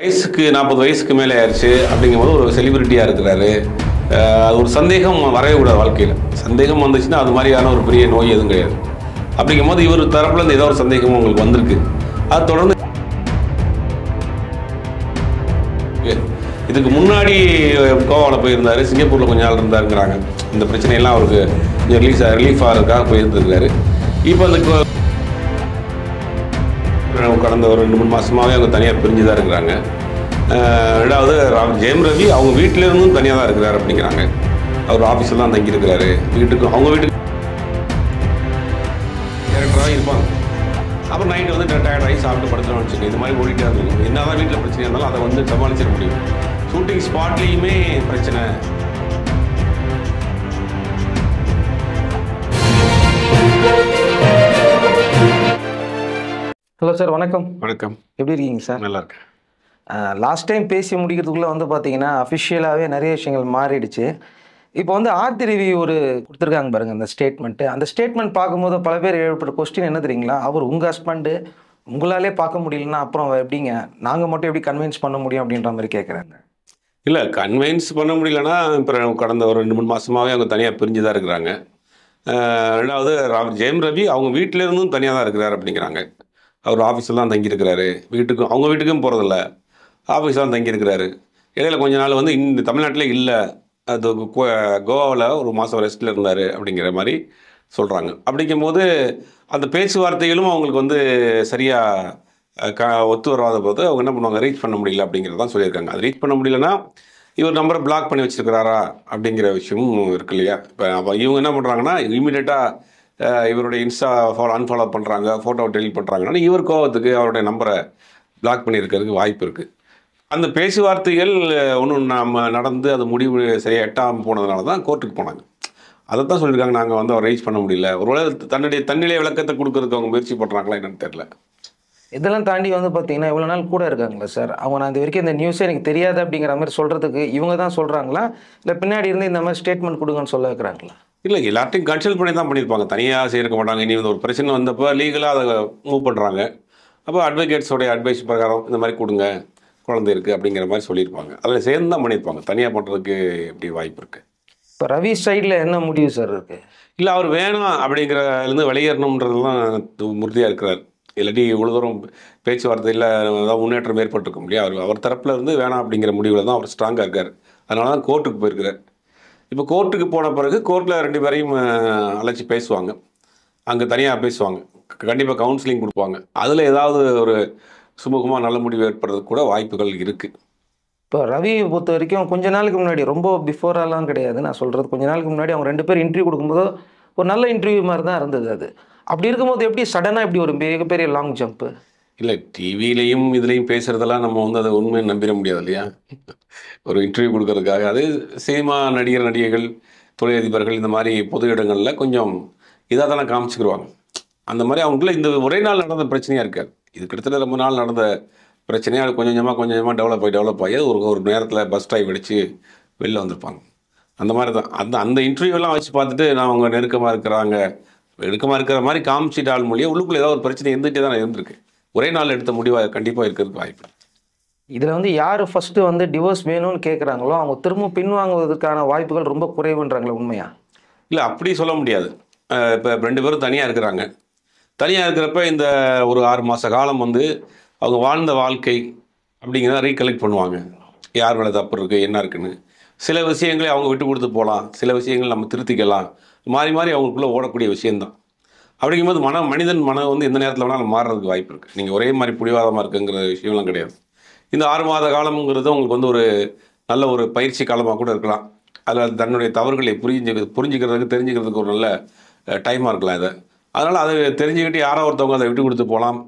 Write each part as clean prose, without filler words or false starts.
வயசுக்கு 40 வயசுக்கு மேலே ஆயிடுச்சு அப்படிங்கும்போது ஒரு செலிபிரிட்டியாக இருக்கிறாரு. அது ஒரு சந்தேகம் வரவே கூடாது வாழ்க்கையில். சந்தேகம் வந்துச்சுன்னா அது மாதிரியான ஒரு பெரிய நோய் எதுவும் கிடையாது. அப்படிங்கும்போது இவர் தரப்புலேருந்து ஏதோ ஒரு சந்தேகமும் உங்களுக்கு வந்திருக்கு. அது தொடர்ந்து இதுக்கு முன்னாடி கோவாவில் போயிருந்தார், சிங்கப்பூரில் கொஞ்ச நாள் இருந்தாருங்கிறாங்க. இந்த பிரச்சனையெல்லாம் அவருக்கு கொஞ்சம் ரிலீஃப் ஆகிறதுக்காக போயிருந்துருக்காரு. இப்போ அந்த கடந்த ஒரு 2-3 மாதமாகவே அவங்க தனியாக பிரிஞ்சு தான் இருக்கிறாங்க. ரெண்டாவது ஜெயம் ரவி அவங்க வீட்டிலேருந்தும் தனியாக தான் இருக்கிறார் அப்படிங்கிறாங்க. அவர் ஆஃபீஸில் தான் தங்கியிருக்கிறாரு. அவங்க வீட்டுக்கு கேரக்டராக இருப்பாங்க. அப்புறம் நைட்டு வந்து டயர்ட் ஆகி சாப்பிட்டு படுத்துன்னு வச்சுக்கோங்க. இது மாதிரி ஓடிட்டே இருக்கும். என்ன தான் வீட்டில் பிரச்சனை இருந்தாலும் அதை வந்து சமாளிச்சிட முடியும். ஷூட்டிங் ஸ்பாட்லேயுமே பிரச்சனை. ஹலோ சார், வணக்கம். வணக்கம். எப்படி இருக்கீங்க சார்? நல்லா இருக்கேன். லாஸ்ட் டைம் பேசி முடிக்கிறதுக்குள்ளே வந்து பார்த்தீங்கன்னா அஃபிஷியலாகவே நிறைய விஷயங்கள் மாறிடுச்சு. இப்போ வந்து ஆர்த்தி ரவி ஒரு கொடுத்துருக்காங்க பாருங்கள் அந்த ஸ்டேட்மெண்ட்டு. அந்த ஸ்டேட்மெண்ட் பார்க்கும்போது பல பேர் எழுப்பட்ட கொஸ்டின் என்ன தெரியுங்களா, அவர் உங்கள் ஹஸ்பண்டு உங்களாலே பார்க்க முடியலன்னா அப்புறம் எப்படிங்க நாங்கள் மட்டும் எப்படி கன்வின்ஸ் பண்ண முடியும் அப்படின்ற மாதிரி கேட்குறாங்க. இல்லை, கன்வின்ஸ் பண்ண முடியலன்னா இப்போ கடந்த ஒரு 2-3 மாதமாகவே அவங்க தனியாக பிரிஞ்சு தான் இருக்கிறாங்க. ரெண்டாவது ஜெயம் ரவி அவங்க வீட்டிலேருந்தும் தனியாக தான் இருக்கிறார் அப்படிங்கிறாங்க. அவர் ஆஃபீஸில் தான் தங்கியிருக்கிறாரு. அவங்க வீட்டுக்கும் போகிறதில்ல, ஆஃபீஸில் தான் தங்கியிருக்கிறாரு. இடையில கொஞ்ச நாள் வந்து இந்த தமிழ்நாட்டில் இல்லை, அது கோவாவில் ஒரு மாதம் ரெஸ்ட்டில் இருந்தார் அப்படிங்கிற மாதிரி சொல்கிறாங்க. அப்படிங்கும்போது அந்த பேச்சுவார்த்தைகளும் அவங்களுக்கு வந்து சரியாக ஒத்து வராத போது அவங்க என்ன பண்ணுவாங்க, ரீச் பண்ண முடியல அப்படிங்கிறதான் சொல்லியிருக்காங்க. அது ரீச் பண்ண முடியலன்னா இவர் நம்பரை பிளாக் பண்ணி வச்சுருக்கிறாரா அப்படிங்கிற விஷயமும் இருக்கு இல்லையா. இப்போ இவங்க என்ன பண்ணுறாங்கன்னா இமீடியட்டாக இவருடைய இன்ஸ்டா அன்ஃபாலோ பண்ணுறாங்க, ஃபோட்டோ டெலிட் பண்ணுறாங்கன்னா இவர் கோவத்துக்கு அவருடைய நம்பரை பிளாக் பண்ணியிருக்கிறதுக்கு வாய்ப்பு இருக்குது. அந்த பேச்சுவார்த்தைகள் ஒன்றும் நம்ம நடந்து அது முடிவு சரியாக எட்டாமல் போனதுனால தான் கோர்ட்டுக்கு போனாங்க. அதை தான் சொல்லியிருக்காங்க, நாங்கள் வந்து அவர் ரீச் பண்ண முடியல. ஒருவேளை தன்னிலை விளக்கத்தை கொடுக்கறதுக்கு அவங்க முயற்சி பண்ணுறாங்களா என்னன்னு தெரியல. இதெல்லாம் தாண்டி வந்து பார்த்தீங்கன்னா இவ்வளோ நாள் கூட இருக்காங்களா சார் அவங்க? நான் இது வரைக்கும் இந்த நியூஸே எனக்கு தெரியாது அப்படிங்கிற மாதிரி சொல்கிறதுக்கு இவங்க தான் சொல்கிறாங்களா, இல்லை பின்னாடி இருந்து இந்த மாதிரி ஸ்டேட்மெண்ட் கொடுங்கன்னு சொல்ல வைக்கிறாங்களா? இல்லை, எல்லாத்தையும் கன்சல்ட் பண்ணி தான் பண்ணியிருப்பாங்க, தனியாக செய்யிருக்க மாட்டாங்க. இனி வந்து ஒரு பிரச்சனை வந்தப்போ லீகலாக அதை மூவ் பண்ணுறாங்க. அப்போ அட்வொகேட்ஸோடைய அட்வைஸ் பிரகாரம் இந்த மாதிரி கொடுங்க, குழந்தை இருக்குது அப்படிங்கிற மாதிரி சொல்லியிருப்பாங்க. அதில் சேர்ந்து தான் பண்ணியிருப்பாங்க. தனியாக பண்ணுறதுக்கு எப்படி வாய்ப்பு இருக்குது? இப்போ ரவி சைடில் என்ன முடிவு சார் இருக்குது? இல்லை, அவர் வேணாம் அப்படிங்கிறதுலேருந்து வெளியேறணுன்றதுலாம் உறுதியாக இருக்கிறார். இல்லாட்டி இவ்வளோ தூரம் பேச்சுவார்த்தையில் ஏதாவது முன்னேற்றம் ஏற்பட்டிருக்க முடியாது. அவர் தரப்பில் இருந்து வேணாம் அப்படிங்கிற முடிவில் தான் அவர் ஸ்ட்ராங்காக இருக்கார். அதனால தான் கோர்ட்டுக்கு போயிருக்கிறார். இப்போ கோர்ட்டுக்கு போன பிறகு கோர்ட்டில் 2 பேரையும் அழைச்சி பேசுவாங்க. அங்கே தனியாக பேசுவாங்க, கண்டிப்பாக கவுன்சிலிங் கொடுப்பாங்க. அதில் ஏதாவது ஒரு சுமூகமாக நல்ல முடிவு ஏற்படுறதுக்கு கூட வாய்ப்புகள் இருக்குது. இப்போ ரவியை பொறுத்த வரைக்கும் கொஞ்ச நாளுக்கு முன்னாடி, ரொம்ப பிஃபோரெல்லாம் கிடையாது நான் சொல்கிறது, கொஞ்ச நாளுக்கு முன்னாடி அவங்க 2 பேர் இன்டர்வியூ கொடுக்கும்போது ஒரு நல்ல இன்டர்வியூ மாதிரி தான் இருந்தது. அது அப்படி இருக்கும்போது எப்படி சடனாக இப்படி ஒரு மிகப்பெரிய லாங் ஜம்ப்பு? இல்லை, டிவிலையும் இதுலேயும் பேசுகிறதெல்லாம் நம்ம வந்து அதை உண்மையை நம்பிட முடியாது இல்லையா. ஒரு இன்டர்வியூ கொடுக்கறதுக்காக அது சினிமா நடிகைகள், தொழிலதிபர்கள் இந்த மாதிரி பொது இடங்களில் கொஞ்சம் இதாக தானே காமிச்சிக்கிடுவாங்க. அந்த மாதிரி அவங்களுக்குள்ள இந்த ஒரே நாள் நடந்த பிரச்சனையாக இருக்காது. இது கிட்டத்தட்ட ரொம்ப நாள் நடந்த பிரச்சனையாக அது கொஞ்சம் கொஞ்சமாக டெவலப் ஆகி ஒரு நேரத்தில் பஸ் டிரைவ் அடித்து வெளில வந்திருப்பாங்க. அந்த மாதிரி தான் அந்த இன்டர்வியூலாம் வச்சு பார்த்துட்டு நான் அவங்க நெருக்கமாக இருக்கிற மாதிரி காமிச்சிட்டால் மொழியாக உள்ளுக்குள்ளே ஏதாவது ஒரு பிரச்சனை இருந்துகிட்டே தான் இருந்திருக்கு. ஒரே நாள் எடுத்த முடிவாக கண்டிப்பாக இருக்கிறதுக்கு வாய்ப்பு. இதில் வந்து யார் ஃபஸ்ட்டு வந்து டிவோர்ஸ் வேணும்னு கேட்குறாங்களோ அவங்க திரும்ப பின்வாங்குவதற்கான வாய்ப்புகள் ரொம்ப குறைவுன்றாங்களே, உண்மையா? இல்லை, அப்படி சொல்ல முடியாது. இப்போ 2 பேரும் தனியாக இருக்கிறாங்க. தனியாக இருக்கிறப்ப இந்த ஒரு 6 மாத காலம் வந்து அவங்க வாழ்ந்த வாழ்க்கை அப்படிங்கிறத ரீகலெக்ட் பண்ணுவாங்க. யார் மேலே தப்பு இருக்குது, என்ன இருக்குன்னு. சில விஷயங்களை அவங்க விட்டு கொடுத்து போகலாம், சில விஷயங்கள் நம்ம திருத்திக்கலாம். மாறி அவங்களுக்குள்ளே ஓடக்கூடிய விஷயந்தான். அப்படிங்கும்போது மனிதன் மனம் வந்து எந்த நேரத்தில் வேணாலும் மாறுறதுக்கு வாய்ப்பு இருக்குது. நீங்கள் ஒரே மாதிரி பிடிவாதமாக இருக்குங்கிற விஷயம்லாம் கிடையாது. இந்த 6 மாத காலம்ங்கிறது உங்களுக்கு வந்து ஒரு நல்ல ஒரு பயிற்சி காலமாக கூட இருக்கலாம். அதில் தன்னுடைய தவறுகளை புரிஞ்சுக்கிறதுக்கு தெரிஞ்சுக்கிறதுக்கு ஒரு நல்ல டைமாக இருக்கலாம் இதை. அதனால் அதை தெரிஞ்சுக்கிட்டு யாரோ ஒருத்தவங்க அதை விட்டு கொடுத்து போகலாம்,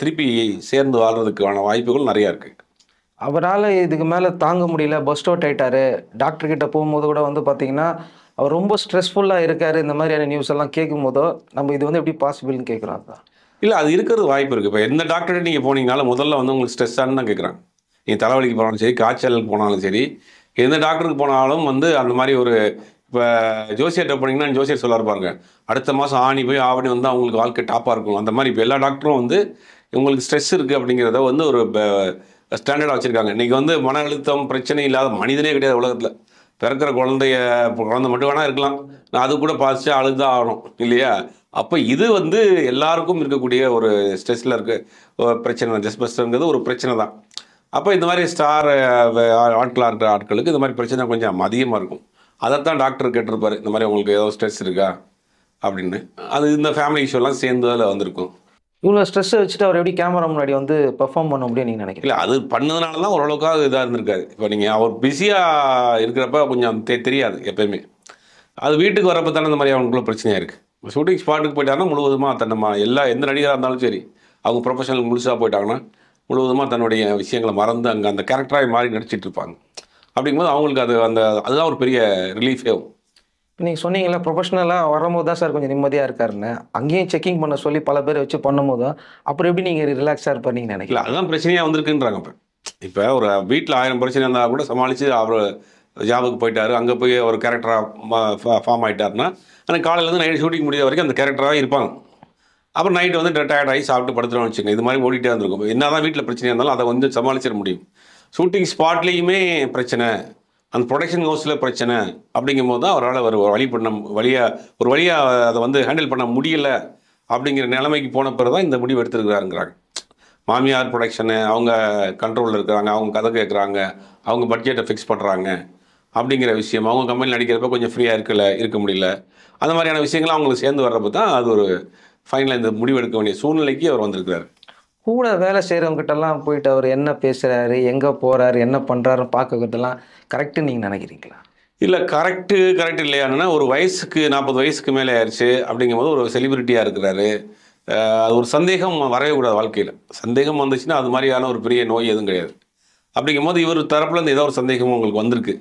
திருப்பி சேர்ந்து வாழ்கிறதுக்கான வாய்ப்புகள் நிறையா இருக்குது. அவரால் இதுக்கு மேலே தாங்க முடியல, பஸ்ட் அவுட் ஆகிட்டாரு. டாக்டர்கிட்ட போகும்போது கூட வந்து பார்த்தீங்கன்னா அவர் ரொம்ப ஸ்ட்ரெஸ்ஃபுல்லாக இருக்கார். இந்த மாதிரியான நியூஸ் எல்லாம் கேட்கும் போதோ நம்ம இது வந்து எப்படி பாசிபிள்னு கேட்குறாங்க. இல்லை, அது இருக்கிறது வாய்ப்பு இருக்குது. இப்போ எந்த டாக்டர்கிட்ட நீங்கள் போனீங்கனாலும் முதல்ல வந்து உங்களுக்கு ஸ்ட்ரெஸ்ஸானு தான் கேட்குறாங்க. நீங்கள் தலைவலிக்கு போனாலும் சரி, காய்ச்சலுக்கு போனாலும் சரி, எந்த டாக்டருக்கு போனாலும் வந்து அந்த மாதிரி ஒரு இப்போ ஜோசியர்கிட்ட போனீங்கன்னா ஜோசியர் சொல்ல பாருங்க, அடுத்த மாதம் ஆணி வந்து அவங்களுக்கு வாழ்க்கை டாப்பாக இருக்கும். அந்த மாதிரி இப்போ எல்லா டாக்டரும் வந்து உங்களுக்கு ஸ்ட்ரெஸ் இருக்குது அப்படிங்கிறத வந்து ஒரு ஸ்டாண்டர்டாக வச்சுருக்காங்க. இன்றைக்கி வந்து மன அழுத்தம் பிரச்சனை இல்லாத மனிதனே கிடையாது உலகத்தில். பிறக்கிற குழந்தை மட்டும் வேணால் இருக்கலாம், நான் அது கூட பார்த்து அழுதுதான் ஆகணும் இல்லையா? அப்போ இது வந்து எல்லாருக்கும் இருக்கக்கூடிய ஒரு ஸ்ட்ரெஸ்ஸில் இருக்க பிரச்சனை. டெஸ்பஸ்டர்ங்கிறது ஒரு பிரச்சனை தான். அப்போ இந்த மாதிரி ஸ்டார் ஆட்களாக இருக்கிற ஆட்களுக்கு இந்த மாதிரி பிரச்சனை கொஞ்சம் அதிகமாக இருக்கும். அதைத்தான் டாக்டர் கேட்டிருப்பாரு, இந்த மாதிரி உங்களுக்கு ஏதோ ஸ்ட்ரெஸ் இருக்கா அப்படின்னு. அது இந்த ஃபேமிலி இஷ்யூலாம் சேர்ந்து அதில் வந்திருக்கும். இவ்வளோ ஸ்ட்ரெஸ்ஸை வச்சுட்டு அவர் எப்படி கேமரா முன்னாடி வந்து பெர்ஃபார்ம் பண்ண முடியும் நீங்கள் நினைக்கிறீங்க? இல்லை, அது பண்ணதுனால தான் ஓரளவுக்காக இதாக இருந்திருக்காரு. இப்போ நீங்கள் அவர் பிஸியாக இருக்கிறப்ப கொஞ்சம் தெரியாது எப்பயுமே. அது வீட்டுக்கு வரப்போ தானே இந்த மாதிரி அவங்களுக்குள்ள பிரச்சனையாக இருக்குது. ஷூட்டிங் ஸ்பாட்டுக்கு போயிட்டாங்கன்னா முழுவதுமாக தன்னை எந்த நடிகராக இருந்தாலும் சரி, அவங்க ப்ரொஃபஷனல் முழுசாக போயிட்டாங்கன்னா முழுவதுமாக தன்னுடைய விஷயங்களை மறந்து அங்கே அந்த கேரக்டராக மாறி நடிச்சிட்டு இருப்பாங்க. அப்படிங்கும்போது அவங்களுக்கு அதுதான் ஒரு பெரிய ரிலீஃபே ஆகும். இப்போ நீங்கள் சொன்னீங்களா ப்ரொஃபஷனலாக வரும்போது தான் சார் கொஞ்சம் நிம்மதியாக இருக்காருன்னு, அங்கேயும் செக்கிங் பண்ண சொல்லி பல பேர் வச்சு பண்ணும்போது அப்புறம் எப்படி நீங்கள் ரிலாக்ஸாக இருப்பார் நீங்கள் நினைக்கல? அதுதான் பிரச்சனையாக வந்திருக்குன்றாங்க. இப்போ ஒரு வீட்டில் 1000 பிரச்சனை இருந்தால் கூட சமாளித்து அவர் ஜாபுக்கு போயிட்டார், அங்கே போய் ஒரு கேரக்டராக ஃபார்ம் ஆகிட்டாருன்னா ஆனால் காலையிலேருந்து நைட்டு ஷூட்டிங் முடியாத வரைக்கும் அந்த கேரக்டராக இருப்பாங்க. அப்புறம் நைட்டு வந்து டயர்ட் ஆகி சாப்பிட்டு படுத்துருவோம்னு வச்சுக்கோங்க. இது மாதிரி ஓடிட்டே இருந்திருக்கும். என்ன தான் வீட்டில் பிரச்சனையாக இருந்தாலும் அதை வந்து சமாளிச்சிட முடியும். ஷூட்டிங் ஸ்பாட்லேயுமே பிரச்சனை, அந்த ப்ரொடக்ஷன் ஹவுஸில் பிரச்சனை அப்படிங்கும் போது தான் அவரால் ஒரு வழியாக அதை வந்து ஹேண்டில் பண்ண முடியலை. அப்படிங்கிற நிலைமைக்கு போன பிறகு தான் இந்த முடிவு எடுத்துருக்கிறாருங்கிறாங்க. மாமியார் ப்ரொடக்ஷனு அவங்க கண்ட்ரோலில் இருக்கிறாங்க, அவங்க கதை கேட்குறாங்க, அவங்க பட்ஜெட்டை ஃபிக்ஸ் பண்ணுறாங்க அப்படிங்கிற விஷயம். அவங்க கம்பெனியில் நடிக்கிறப்ப கொஞ்சம் ஃப்ரீயாக இருக்க முடியல. அந்த மாதிரியான விஷயங்கள்லாம் அவங்களுக்கு சேர்ந்து வர்றப்போ தான் அது ஒரு ஃபைனலாக இந்த முடிவு எடுக்க வேண்டிய சூழ்நிலைக்கு அவர் வந்திருக்கிறார். கூட வேலை செய்கிறவங்ககிட்டலாம் போயிட்டு அவர் என்ன பேசுகிறாரு, எங்கே போகிறாரு, என்ன பண்ணுறாருன்னு பார்க்கறதெல்லாம் கரெக்டுன்னு நீங்கள் நினைக்கிறீங்களா? இல்லை, கரெக்டு இல்லையானா ஒரு வயசுக்கு 40 வயசுக்கு மேலே ஆயிடுச்சு அப்படிங்கும்போது ஒரு செலிபிரிட்டியாக இருக்கிறாரு. அது ஒரு சந்தேகம் வரவே கூடாது வாழ்க்கையில். சந்தேகம் வந்துச்சுன்னா அது மாதிரியான ஒரு பெரிய நோய் எதுவும் கிடையாது. அப்படிங்கும்போது இவர் தரப்புலேருந்து ஏதோ ஒரு சந்தேகமும் உங்களுக்கு வந்திருக்கு.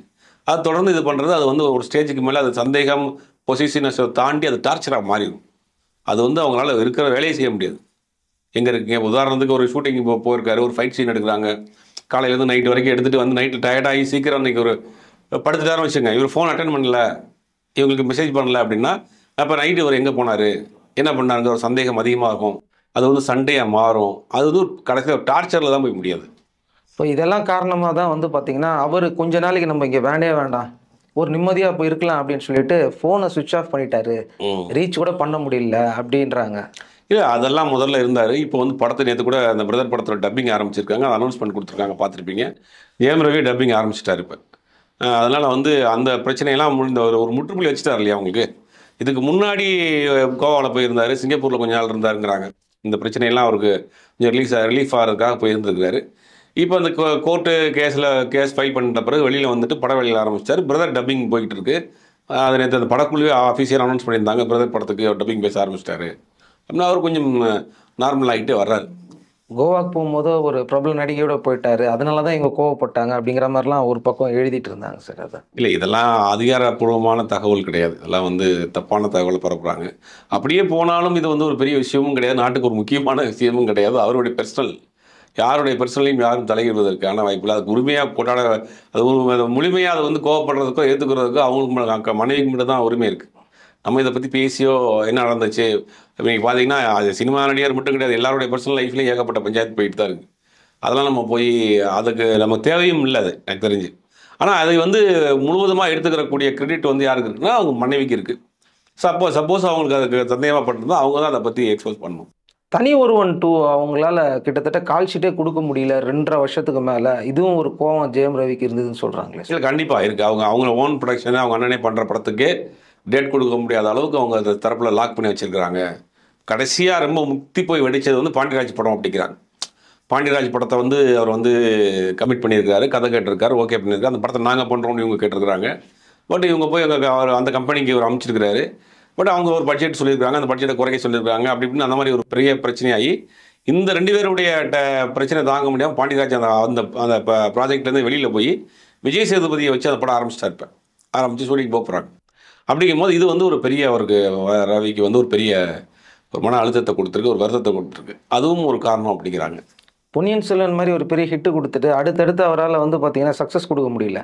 அது தொடர்ந்து இது பண்ணுறது அது வந்து ஒரு ஸ்டேஜுக்கு மேலே அது சந்தேகம் பொசிஷனை தாண்டி அது டார்ச்சராக மாறிடும். அது வந்து அவங்களால இருக்கிற வேலையை செய்ய முடியாது. எங்கே இருக்கீங்க, உதாரணத்துக்கு ஒரு ஷூட்டிங் போயிருக்காரு, ஒரு ஃபைட் சீன் எடுக்கிறாங்க, காலையிலேருந்து நைட்டு வரைக்கும் எடுத்துகிட்டு வந்து நைட்டில் டயர்டாகி சீக்கிரம் அன்றைக்கி ஒரு படுத்துட்டாருன்னு வச்சுங்க, இவர் ஃபோன் அட்டன் பண்ணல, இவங்களுக்கு மெசேஜ் பண்ணல அப்படின்னா அப்போ நைட்டு இவர் எங்கே போனார், என்ன பண்ணாருங்கிற ஒரு சந்தேகம் அதிகமாகும். அது வந்து சண்டையாக மாறும். அது வந்து கடைசியில் ஒரு டார்ச்சரில் தான் போய் முடியாது. இப்போ இதெல்லாம் காரணமாக தான் வந்து பார்த்தீங்கன்னா அவர் கொஞ்ச நாளைக்கு நம்ம இங்கே வேண்டாம், ஒரு நிம்மதியாக போய் இருக்கலாம் அப்படின்னு சொல்லிட்டு ஃபோனை சுவிட்ச் ஆஃப் பண்ணிட்டாரு, ரீச் கூட பண்ண முடியல அப்படின்றாங்க. இல்லை, அதெல்லாம் முதல்ல இருந்தார். இப்போ வந்து படத்தை நேற்று கூட அந்த பிரதர் படத்தில் டப்பிங் ஆரம்பிச்சிருக்காங்க, அனௌன்ஸ்மெண்ட் கொடுத்துருக்காங்க, பார்த்துருப்பீங்க. ஜெயம் ரவி டப்பிங் ஆரம்பிச்சிட்டார் இப்போ. அதனால் வந்து அந்த பிரச்சனையெல்லாம் ஒரு முற்றுப்புள்ளி வச்சுட்டார் இல்லையா அவங்களுக்கு. இதுக்கு முன்னாடி கோவாவில் போயிருந்தார், சிங்கப்பூரில் கொஞ்ச நாள் இருந்தாருங்கிறாங்க. இந்த பிரச்சனையெல்லாம் அவருக்கு கொஞ்சம் ரிலீஃப் ஆகிறதுக்காக போயிருந்துருக்காரு. இப்போ அந்த கோர்ட்டு கேஸ் ஃபைல் பண்ணிட்ட பிறகு வெளியில் வந்துட்டு பட வெளியில் ஆரம்பிச்சிட்டார். பிரதர் டப்பிங் போய்கிட்டு இருக்கு. அதை நேற்று அந்த படக்குழுவே ஆஃபீஸியர் அனௌன்ஸ் பண்ணியிருந்தாங்க, பிரதர் படத்துக்கு டப்பிங் பேச ஆரம்பிச்சிட்டாரு அப்படின்னா அவர் கொஞ்சம் நார்மல் ஆகிட்டே வர்றாரு. கோவாக்கு போகும்போது ஒரு பிரபல நடிகையோட போயிட்டாரு, அதனால தான் இவங்க கோவப்பட்டாங்க அப்படிங்கிற மாதிரிலாம் ஒரு பக்கம் எழுதிட்டு இருந்தாங்க சார். அதான் இல்லை, இதெல்லாம் அதிகாரப்பூர்வமான தகவல் கிடையாது. இதெல்லாம் வந்து தப்பான தகவலை பரப்புகிறாங்க. அப்படியே போனாலும் இது வந்து ஒரு பெரிய விஷயமும் கிடையாது, நாட்டுக்கு ஒரு முக்கியமான விஷயமும் கிடையாது. அவருடைய பர்சனல், யாருடைய பர்சனலையும் யாரும் தலையிடுவதற்கான வாய்ப்பில்லை. அதுக்கு உரிமையாக போட்டாட, அது முழுமையாக அதை வந்து கோவப்படுறதுக்கோ ஏற்றுக்கிறதுக்கோ அவங்களுக்கு மனைவிக்கு மட்டும் தான் உரிமை இருக்குது. நம்ம இதை பற்றி பேசியோ என்ன நடந்துச்சு நீங்கள் பார்த்தீங்கன்னா அது சினிமா நடிகர் மட்டும் கிடையாது, எல்லாருடைய பர்சனல் லைஃப்லேயும் ஏகப்பட்ட பஞ்சாயத்து போயிட்டு தான் இருக்குது. அதெல்லாம் நம்ம போய் அதுக்கு நம்ம தேவையும் இல்லை அது எனக்கு தெரிஞ்சு. ஆனால் அதை வந்து முழுவதுமாக எடுத்துக்கிறக்கூடிய கிரெடிட் வந்து யாருக்கு இருக்குன்னா அவங்க மனைவிக்கு இருக்குது. சப்போஸ் அவங்களுக்கு அதுக்கு சந்தேகப்பட்டிருந்தால் அவங்க தான் அதை பற்றி எக்ஸ்போஸ் பண்ணணும். தனி ஒருவன் 2 அவங்களால கிட்டத்தட்ட கால் ஷீட்டே கொடுக்க முடியல 2.5 வருஷத்துக்கு மேலே. இதுவும் ஒரு கோவம் ஜெயம் ரவிக்கு இருந்ததுன்னு சொல்கிறாங்களே. இல்லை, கண்டிப்பாக இருக்குது. அவங்க ஓன் ப்ரொடக்ஷனை அவங்க அண்ணனே பண்ணுற படத்துக்கே டேட் கொடுக்க முடியாத அளவுக்கு அவங்க அந்த தரப்பில் லாக் பண்ணி வச்சுருக்கிறாங்க. கடைசியாக ரொம்ப முக்தி போய் வெடித்தது வந்து பாண்டியராஜ் படம் அப்படிங்கிறாங்க. பாண்டியராஜ் படத்தை வந்து அவர் வந்து கமிட் பண்ணியிருக்காரு, கதை கேட்டிருக்காரு, ஓகே பண்ணியிருக்காரு. அந்த படத்தை நாங்கள் பண்ணுறோம்னு இவங்க கேட்டிருக்கிறாங்க. பட் இவங்க போய் அவர் அந்த கம்பெனிக்கு அவர் அமைச்சிருக்கிறாரு. பட் அவங்க ஒரு பட்ஜெட் சொல்லியிருக்காங்க, அந்த பட்ஜெட்டை குறைக்க சொல்லியிருக்காங்க. அப்படி இப்படின்னு அந்த மாதிரி ஒரு பெரிய பிரச்சனையாகி இந்த 2 பேருடைய பிரச்சனை தாங்க முடியாமல் பாண்டியராஜ் அந்த ப்ராஜெக்ட்லேருந்து வெளியில் போய் விஜய் சேதுபதியை வச்சு அந்த படம் ஆரம்பித்து ஷூட்டிங் போகிறாங்க. அப்படிங்கும் போது இது வந்து ஒரு பெரிய அவருக்கு ரவிக்கு வந்து ஒரு பெரிய ஒரு மன அழுத்தத்தை கொடுத்துருக்கு, ஒரு வருத்தத்தை கொடுத்துருக்கு. அதுவும் ஒரு காரணம் அப்படிங்கிறாங்க. பொன்னியின் செல்வன் மாதிரி ஒரு பெரிய ஹிட்டு கொடுத்துட்டு அடுத்தடுத்து அவரால் வந்து பார்த்தீங்கன்னா சக்ஸஸ் கொடுக்க முடியல.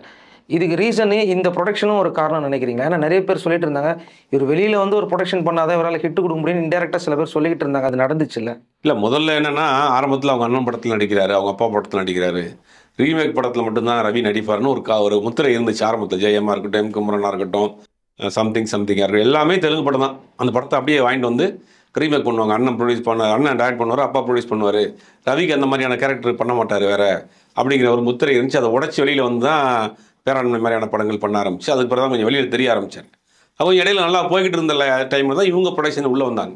இதுக்கு ரீசனு இந்த ப்ரொடக்ஷனும் ஒரு காரணம் நினைக்கிறீங்களா? ஏன்னா நிறைய பேர் சொல்லிட்டு இருந்தாங்க, இவர் வெளியில வந்து ஒரு ப்ரொடக்ஷன் பண்ணாதான் இவரால் ஹிட் கொடுக்க முடியும்னு இன்டெரக்டா சில பேர் சொல்லிக்கிட்டு இருந்தாங்க. அது நடந்துச்சுல்ல? இல்லை, முதல்ல என்னன்னா ஆரம்பத்தில் அவங்க அண்ணன் படத்தில் நடிக்கிறாரு, அவங்க அப்பா படத்தில் நடிக்கிறாரு. ரீமேக் படத்தில் மட்டும்தான் ரவி நடிப்பார்னு ஒரு முத்திரை இருந்துச்சு ஆரம்பத்தில். ஜெயமா இருக்கட்டும், எம் குமரனா இருக்கட்டும், சம்திங்காக இருக்கட்டும், எல்லாமே தெலுங்கு படம் தான். அந்த படத்தை அப்படியே வாங்கிட்டு வந்து ரீமேக் பண்ணுவாங்க. அண்ணன் ப்ரொடியூஸ் பண்ண, அண்ணன் டைரக்ட் பண்ணுவார், அப்பா ப்ரொடியூஸ் பண்ணுவார். ரவிக்கு அந்த மாதிரியான கேரக்டர் பண்ண மாட்டார் வேற அப்படிங்கிற ஒரு முத்திரை இருந்துச்சு. அதை உடச்சி வெளியில் வந்து தான் பேராண்மை மாதிரியான படங்கள் பண்ண ஆரம்பிச்சு. அதுக்கு பிறகு தான் கொஞ்சம் வெளியில் தெரிய ஆரம்பிச்சார். அவங்க இடையில நல்லா போய்கிட்டு இருந்த டைமில் தான் இவங்க ப்ரொடக்ஷன் உள்ளே வந்தாங்க.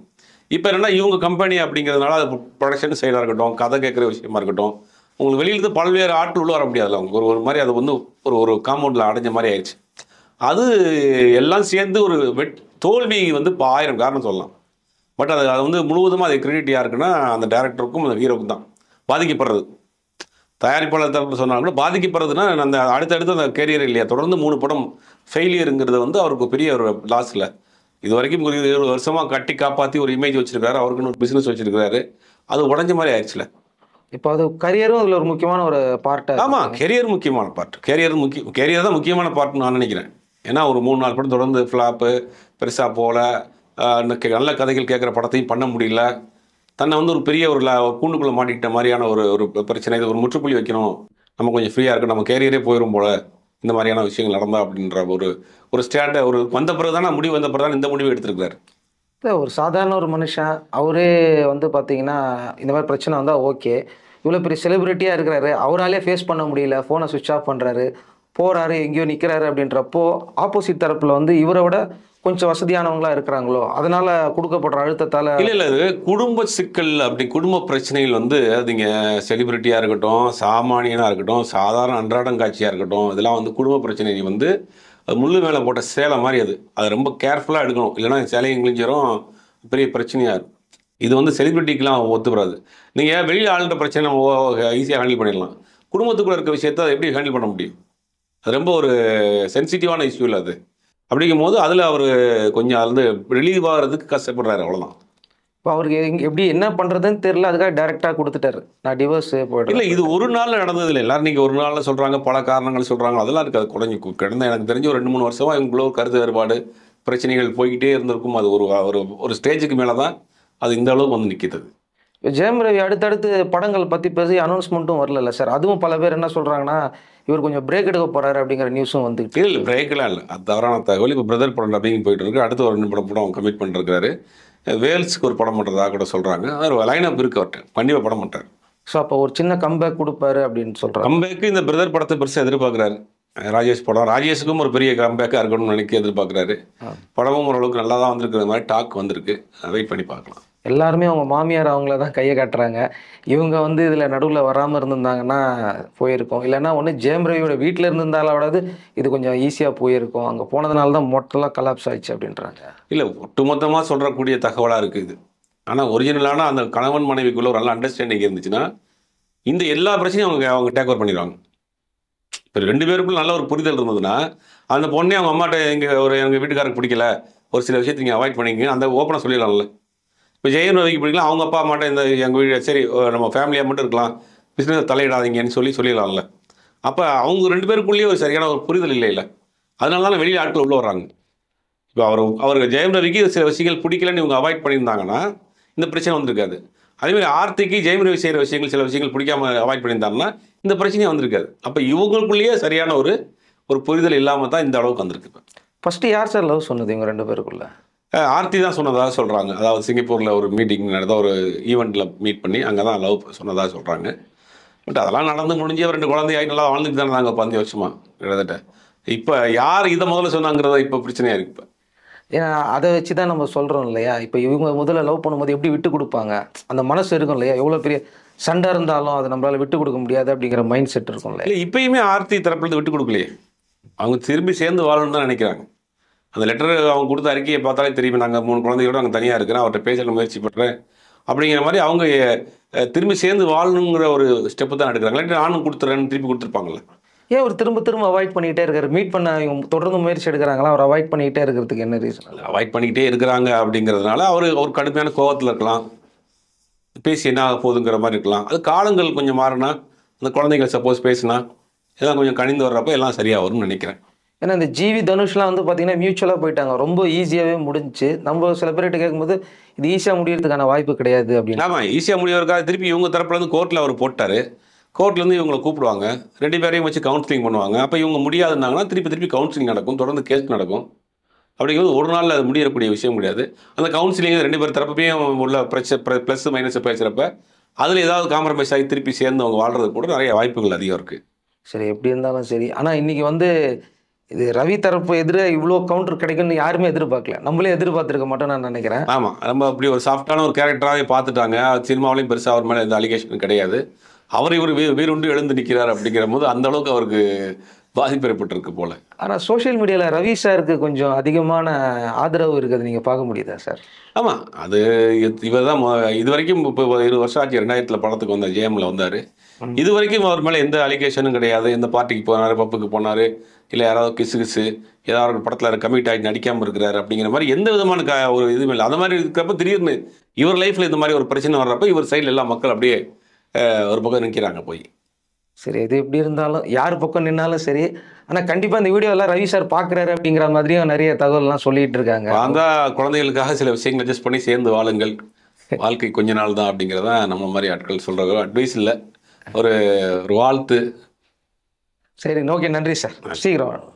இப்போ என்னன்னா இவங்க கம்பெனி அப்படிங்கிறதுனால அது ப்ரொடக்ஷன் சைடாக இருக்கட்டும், கதை கேட்குற விஷயமா இருக்கட்டும், உங்களுக்கு வெளியிலேருந்து பல்வேறு ஆட்கள் உள்ளே வர முடியாதுல்ல. அவங்க ஒரு மாதிரி அது வந்து ஒரு காம்பவுண்டில் அடைஞ்ச மாதிரி ஆயிடுச்சு. அது எல்லாம் சேர்ந்து ஒரு தோல்வி வந்து இப்போ 1000 காரணம் சொல்லலாம். பட் அது வந்து முழுவதுமாக அது கிரெடிட் யாருக்குன்னா அந்த டேரக்டருக்கும் அந்த ஹீரோக்கும் தான் பாதிக்கப்படுறது. தயாரிப்பாளர் தரப்பு சொன்னாலும் கூட பாதிக்கப்படுறதுன்னா அந்த அடுத்தடுத்து அந்த கேரியர் இல்லையா, தொடர்ந்து 3 படம் ஃபெயிலியருங்கிறது வந்து அவருக்கு பெரிய ஒரு லாஸ் இல்லை. இது வரைக்கும் ஒரு 20 வருஷமாக கட்டி காப்பாற்றி ஒரு இமேஜ் வச்சிருக்காரு, அவருக்குன்னு ஒரு பிஸ்னஸ் வச்சிருக்காரு. அது உடஞ்ச மாதிரி ஆயிடுச்சுல. இப்போ அது கரியரும் அதில் ஒரு முக்கியமான ஒரு பார்ட்டாக. ஆமாம், கெரியர் முக்கியமான பார்ட். கெரியர் தான் முக்கியமான பார்ட்னு நான் நினைக்கிறேன். ஏன்னா ஒரு 3-4 படம் தொடர்ந்து ஃப்ளாப்பு, பெருசாக போல, நல்ல கதைகள் கேட்குற படத்தையும் பண்ண முடியல. தன்னை வந்து ஒரு பெரிய ஒரு கூண்டுக்குள்ளே மாட்டிக்கிட்ட மாதிரியான ஒரு பிரச்சனை. இது ஒரு முற்றுப்புள்ளி வைக்கணும், நம்ம கொஞ்சம் ஃப்ரீயாக இருக்கணும், நம்ம கேரியரே போயிடும் போல இந்த மாதிரியான விஷயங்கள் நடந்தா அப்படின்ற ஒரு ஸ்டாண்டை வந்த பிறகு தான் முடிவு வந்த பிறகு தான் இந்த முடிவு எடுத்திருக்காரு. இல்லை, ஒரு சாதாரண ஒரு மனுஷன் அவரே வந்து பார்த்தீங்கன்னா இந்த மாதிரி பிரச்சனை வந்தால் ஓகே. இவ்வளோ பெரிய செலிபிரிட்டியாக இருக்கிறாரு, அவராலே ஃபேஸ் பண்ண முடியல, ஃபோனை சுவிட்ச் ஆஃப் பண்ணுறாரு, போகிறாரு, எங்கேயோ நிற்கிறாரு அப்படின்றப்போ ஆப்போசிட் தரப்பில் வந்து இவரை விட கொஞ்சம் வசதியானவங்களா இருக்கிறாங்களோ, அதனால் கொடுக்கப்படுற அழுத்தத்தால். இல்லை, அது குடும்ப சிக்கல். அப்படி குடும்ப பிரச்சனைகள் வந்து அதுங்க செலிபிரிட்டியாக இருக்கட்டும், சாமானியனாக இருக்கட்டும், சாதாரண அன்றாடம் காட்சியாக இருக்கட்டும், இதெல்லாம் வந்து குடும்ப பிரச்சனை வந்து முள்ளு மேலே போட்ட சேலை மாதிரி. அது ரொம்ப கேர்ஃபுல்லாக எடுக்கணும், இல்லைன்னா சேலையும் கிழிஞ்சிரும், பெரிய பிரச்சனையாக இருக்கும். இது வந்து செலிபிரிட்டிக்கெலாம் ஒத்துப்படாது. நீங்கள் வெளியில் ஆளுன்ற பிரச்சனை ஈஸியாக ஹேண்டில் பண்ணிடலாம். குடும்பத்துக்குள்ளே இருக்க விஷயத்தை அதை எப்படி ஹேண்டில் பண்ண முடியும்? அது ரொம்ப ஒரு சென்சிட்டிவான இஷ்யூ இல்லை அது. அப்படிங்கும் போது அதில் அவர் கொஞ்சம் அது வந்து ரிலீவ் ஆகிறதுக்கு கஷ்டப்படுறாரு, அவ்வளோதான். இப்போ அவருக்கு எப்படி என்ன பண்ணுறதுன்னு தெரியல, அதுக்காக டேரெக்டாக கொடுத்துட்டாரு, நான் டிவோர்ஸ் போய்ட்டு. இல்லை, இது ஒரு நாளில் நடந்தது இல்லை. எல்லாரும் நீங்கள் ஒரு நாளில் சொல்கிறாங்க, பல காரணங்கள் சொல்கிறாங்க, அதெல்லாம் இருக்காது. குறைஞ்சி கிடந்த எனக்கு தெரிஞ்ச ஒரு 2-3 வருஷமாக இவங்களோ கருத்து வேறுபாடு பிரச்சனைகள் போய்கிட்டே இருந்திருக்கும். அது ஒரு ஸ்டேஜுக்கு மேலே தான் அது இந்த அளவுக்கு வந்து நிற்கிது. ஜெயம் ரவி அடுத்தடுத்து படங்கள் பற்றி பேசி அனௌன்ஸ்மெண்ட்டும் வரல சார். அதுவும் பல பேர் என்ன சொல்கிறாங்கன்னா, இவர் கொஞ்சம் பிரேக் எடுக்க போகிறாரு அப்படிங்கிற நியூஸும் வந்துட்டு. இல்லை, பிரேக்கெலாம் இல்லை, அது தவறான தகவல். இப்போ பிரதர் படம் டப்பிங் போயிட்டு இருக்கு, அடுத்து ஒரு 2 படம் கமிட் பண்ணிருக்காரு. வேல்ஸுக்கு ஒரு படம் பண்ணுறதா கூட சொல்கிறாங்க. அது லைனப் இருக்கு, அவர்கிட்ட கண்டிப்பாக படம் பண்ணுறாரு. ஸோ அப்போ ஒரு சின்ன கம்பேக் கொடுப்பாரு அப்படின்னு சொல்கிறாங்க. கம்பேக்கு இந்த பிரதர் படத்தை பெருசாக எதிர்பார்க்குறாரு. ராஜேஷ் படம், ராஜேஷுக்கும் ஒரு பெரிய கம்பேக்காக இருக்கணும்னு நினைக்க எதிர்பார்க்குறாரு. படமும் ஓரளவுக்கு நல்லா தான் வந்திருக்கிற மாதிரி டாக் வந்திருக்கு, வெயிட் பண்ணி பார்க்கலாம். எல்லாருமே அவங்க மாமியார் அவங்கள தான் கையை காட்டுறாங்க. இவங்க வந்து இதில் நடுவில் வராமல் இருந்திருந்தாங்கன்னா போயிருக்கோம். இல்லைன்னா ஒன்று ஜெயம் ரவியோட வீட்டில் இருந்திருந்தாலாவது இது கொஞ்சம் ஈஸியாக போயிருக்கும். அங்கே போனதுனால தான் மொத்தமாக கலாப்ஸ் ஆயிடுச்சு அப்படின்றாங்க. இல்லை, ஒட்டுமொத்தமாக சொல்கிறக்கூடிய தகவலாக இருக்குது இது. ஆனால் ஒரிஜினலான அந்த கணவன் மனைவிக்குள்ள ஒரு நல்ல அண்டர்ஸ்டாண்டிங் இருந்துச்சுன்னா இந்த எல்லா பிரச்சனையும் அவங்க டேக் ஓவர் பண்ணிடுவாங்க. இப்போ 2 பேருக்குள்ள நல்ல ஒரு புரிதல் இருந்ததுன்னா அந்த பொண்ணே அவங்க அம்மாட்ட எங்கள் வீட்டுக்காரருக்கு பிடிக்கல, ஒரு சில விஷயத்தை நீங்கள் அவாய்ட் பண்ணிங்க, அந்த ஓப்பனாக சொல்லிடலாம்ல. இப்போ ஜெயம் ரவிக்கு பிடிக்கலாம், அவங்க அப்பா அம்மாட்ட இந்த எங்கள் வீடு சரி நம்ம ஃபேமிலியாக மட்டும் இருக்கலாம், பிஸ்னஸ் தலையிடாதீங்கன்னு சொல்லிடலாம்ல. அப்போ அவங்க 2 பேருக்குள்ளேயே ஒரு சரியான ஒரு புரிதல் இல்லை. அதனால தான் வெளியில் ஆட்கள் உள்ளே வர்றாங்க. இப்போ அவருக்கு ஜெயம் ரவிக்கு சில விஷயங்கள் பிடிக்கலன்னு இவங்க அவாய்ட் பண்ணியிருந்தாங்கன்னா இந்த பிரச்சனை வந்திருக்காது. அதேமாதிரி ஆர்த்திக்கு ஜெயம் ரவி செய்கிற விஷயங்கள் சில விஷயங்கள் பிடிக்காம அவாய்ட் பண்ணியிருந்தாங்கன்னா இந்த பிரச்சனையும் வந்திருக்காது. அப்போ இவங்களுக்குள்ளேயே சரியான ஒரு புரிதல் இல்லாமல் தான் இந்த அளவுக்கு வந்திருக்கு. ஃபஸ்ட்டு யார் சார் லவ் சொன்னது இவங்க 2 பேருக்குள்ள? ஆர்த்தி தான் சொன்னதாக சொல்கிறாங்க. அதாவது சிங்கப்பூரில் ஒரு மீட்டிங் நடந்த ஒரு ஈவெண்ட்டில் மீட் பண்ணி அங்கே தான் லவ் சொன்னதாக சொல்கிறாங்க. பட் அதெல்லாம் நடந்து முடிஞ்சு 2 குழந்தையாகி நல்லா வாழ்ந்துட்டு தானே நாங்கள் 15 வருஷமாக கிட்டத்தட்ட. இப்போ யார் இதை முதல்ல சொன்னாங்கிறத இப்போ பிரச்சனையாக இருக்குது. இப்போ ஏன்னா அதை வச்சு தான் நம்ம சொல்கிறோம் இல்லையா. இப்போ இவங்க முதல்ல லவ் பண்ணும்போது எப்படி விட்டு கொடுப்பாங்க, அந்த மனசு இருக்கும் இல்லையா. எவ்வளோ பெரிய சண்டை இருந்தாலும் அதை நம்மளால் விட்டு கொடுக்க முடியாது அப்படிங்கிற மைண்ட் செட் இருக்கும் இல்லையா. இப்போயுமே ஆர்த்தி தரப்புலேருந்து விட்டு கொடுக்கலையே, அவங்க திரும்பி சேர்ந்து வாழணும்னு தான் நினைக்கிறாங்க. அந்த லெட்டர் அவங்க கொடுத்த அறிக்கையை பார்த்தாலே தெரியும், நாங்கள் 3 குழந்தைகளோட அங்கே தனியாக இருக்கிறேன், அவர்கிட்ட பேச முயற்சி பண்ணுறேன் அப்படிங்கிற மாதிரி அவங்க திரும்பி சேர்ந்து வாழணுங்கிற ஒரு ஸ்டெப்பு தான் எடுக்கிறாங்க. இல்லாட்டி நானும் கொடுத்துறேன்னு திருப்பி கொடுத்துருப்பாங்கல்ல. ஏன் அவர் திரும்ப அவாய்ட் பண்ணிக்கிட்டே இருக்காரு? மீட் பண்ண இவங்க தொடர்ந்து முயற்சி எடுக்கிறாங்களா, அவர் அவாய்ட் பண்ணிக்கிட்டே இருக்கிறதுக்கு என்ன ரீசன்? அவாய்ட் பண்ணிக்கிட்டே இருக்கிறாங்க அப்படிங்கிறதுனால அவர் கடுமையான கோபத்தில் இருக்கலாம், பேசி என்ன ஆக போகுதுங்கிற மாதிரி இருக்கலாம். அது காலங்கள் கொஞ்சம் மாறினா அந்த குழந்தைகள் சப்போஸ் பேசினா எல்லாம் கொஞ்சம் கணிந்து வர்றப்போ எல்லாம் சரியாக வரும்னு நினைக்கிறேன். ஏன்னா இந்த ஜிவி தனுஷ்லாம் வந்து பார்த்தீங்கன்னா மியூச்சுவலாக போயிட்டாங்க, ரொம்ப ஈஸியாகவே முடிஞ்சுச்சு. நம்ம சில பேர்கிட்ட கேட்கும்போது இது ஈஸியாக முடியறதுக்கான வாய்ப்பு கிடையாது அப்படின்னு. ஆமாம், ஈஸியாக முடியறதுக்காக திருப்பி இவங்க தரப்புலேருந்து கோர்ட்டில் அவர் போட்டார். கோர்ட்லேருந்து இவங்களை கூப்பிடுவாங்க, 2 பேரையும் வச்சு கவுன்சிலிங் பண்ணுவாங்க. அப்போ இவங்க முடியாதுன்னாங்கன்னா திருப்பி கவுன்சிலிங் நடக்கும், தொடர்ந்து கேஸ் நடக்கும். அப்படிங்கிறது ஒரு நாளில் அது முடியக்கூடிய விஷயம் கிடையாது. அந்த கவுன்சிலிங் 2 பேர் தரப்பையும் உள்ள ப்ளஸ் மைனஸ் பேசுகிறப்ப அதில் ஏதாவது காம்ப்ரமைஸ் ஆகி திருப்பி சேர்ந்து அவங்க வாழ்றதுக்கு கூட நிறைய வாய்ப்புகள் அதிகம் இருக்குது. சரி, எப்படி இருந்தாலும் சரி. ஆனால் இன்றைக்கி வந்து இது ரவி தரப்பு எதிராக இவ்வளோ கவுண்டர் கிடைக்கும்னு யாருமே எதிர்பார்க்கல, நம்மளே எதிர்பார்த்துருக்க மாட்டோம் நான் நினைக்கிறேன். ஆமாம், நம்ம அப்படி ஒரு சாஃப்டான ஒரு கேரக்டராகவே பார்த்துட்டாங்க. சினிமாவிலையும் பெருசாக அவர் மேலே எந்த அலிகேஷன் கிடையாது. இவர் வீருண்டு எழுந்து நிற்கிறார் அப்படிங்கிற போது அந்த அளவுக்கு அவருக்கு பாதிப்பு ஏற்பட்டிருக்கு போல. ஆனால் சோஷியல் மீடியாவில் ரவி சாருக்கு கொஞ்சம் அதிகமான ஆதரவு இருக்குது, நீங்கள் பார்க்க முடியுதா சார்? ஆமாம், அது இவர் தான் இது வரைக்கும் இப்போ 20 வருஷம் ஆச்சு. 2000 படத்துக்கு வந்தார், ஜேஎம்ல வந்தார். இது வரைக்கும் அவர் மேலே எந்த அலிகேஷனும் கிடையாது. எந்த பார்ட்டிக்கு போனார், பப்புக்கு போனார், இல்லை யாராவது கிசு ஏதாவது ஒரு படத்தில் கமிட் ஆகி நடிக்காமல் இருக்கிறாரு அப்படிங்கிற மாதிரி எந்த விதமான ஒரு இதுவும் இல்லை. அந்த மாதிரி இருக்கிறப்ப திடீர்னு இவர் லைஃப்பில் இந்த மாதிரி ஒரு பிரச்சனை வர்றப்ப இவர் சைடில் எல்லா மக்கள் அப்படியே ஒரு பக்கம் நிற்கிறாங்க போய். சரி, எது எப்படி இருந்தாலும் யார் பக்கம் நின்னாலும் சரி. ஆனால் கண்டிப்பாக இந்த வீடியோலாம் ரவி சார் பார்க்குறாரு அப்படிங்கிற மாதிரியும் நிறைய தகவல்லாம் சொல்லிட்டு இருக்காங்க. அந்த குழந்தைகளுக்காக சில விஷயங்கள் அட்ஜஸ்ட் பண்ணி சேர்ந்து வாழுங்கள், வாழ்க்கை கொஞ்ச நாள் தான் அப்படிங்கிறதா நம்ம மாதிரி ஆட்கள் சொல்கிற அட்வைஸ் இல்லை, ஒரு வாழ்த்து. சரி, ஓகே, நன்றி சார், சீக்கிரம்.